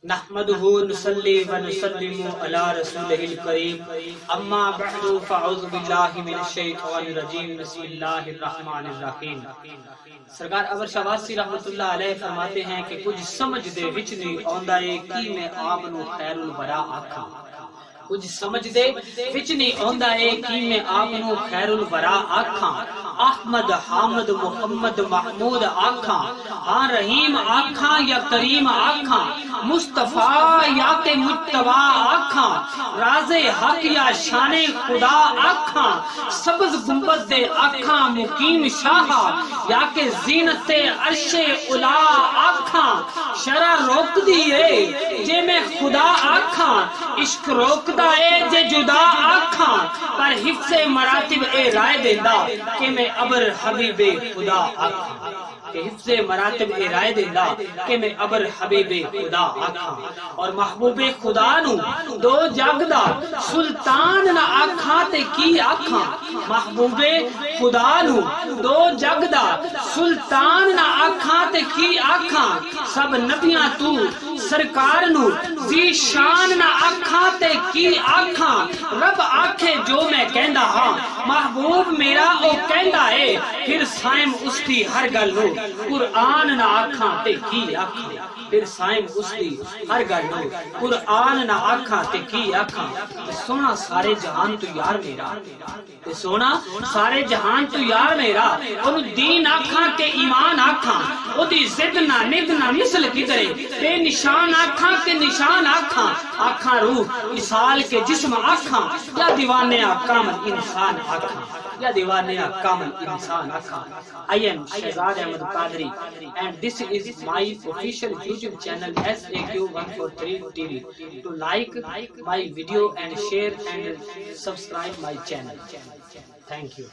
نحمده نصلي ونسلم على رسوله الكريم اما بعد فاعوذ بالله من الشیطان الرجیم بسم اللہ الرحمن الرحیم۔ سرکار ابر شہبازی رحمت اللہ علیہ فرماتے ہیں کہ کچھ سمجھ دے وچ نہیں آندا اے کی میں آپ نو خیر الورا آکھاں، کچھ سمجھ دے وچ نہیں آندا اے کی میں آپ نو خیر الورا آکھاں، احمد حامد محمد محمود آکھاں، ہاں رحیم آکھاں یا کریم آکھاں، مصطفیٰ یا تے مجتبی آکھاں، راز حق یا شان خدا آکھاں، سبز گنبد دے آکھاں مقیم شاہ یا کہ زینت عرش الا آکھاں، شرع روک دیئے جے میں خدا آکھاں، عشق روکدا اے جے جدا آکھاں، پر حفظ مراتب اے رائے دیندا کہ میں ابر حبیب خدا آکھاں، کہ حفظ مراتب اے رائے دیندا کہ میں ابر حبیب خدا آکھاں، اور محبوب خدا نو دو جگ دا سلطان نہ آکھاں تے کی آکھاں، محبوب خدا نو دو جگ دا سلطان نہ آکھاں تے کی آکھاں، سب نبیاں تو سرکار نو ذی شان نہ آکھاں تے کی آکھاں، رب آکھے جو میں کہندا ہاں، محبوب میرا او کہندا اے، پھر سائم اس دی ہر گل نو قرآن نہ آکھاں تے کی آکھاں، پھر سائم اس دی ہر گل نو قرآن نہ آکھاں تے کی آکھاں، سونا سارے جہان تو یار میرا، سونا سارے جہان تو یار میرا، انہوں دین آکھاں کہ ایمان آکھاں، او دی زد نہ ند نہ مثل کدرے، بے نشان آکھاں کہ نشان آکھاں، آکھاں روح مثال کے جسم آکھاں، یا دیوانے کامل انسان آکھاں، یا دیوانے کامل انسان آکھاں۔ I am Shahzad Ahmed Qadri and this is my official YouTube channel SAQ143 TV. To like my video and share and subscribe my channel. Thank you.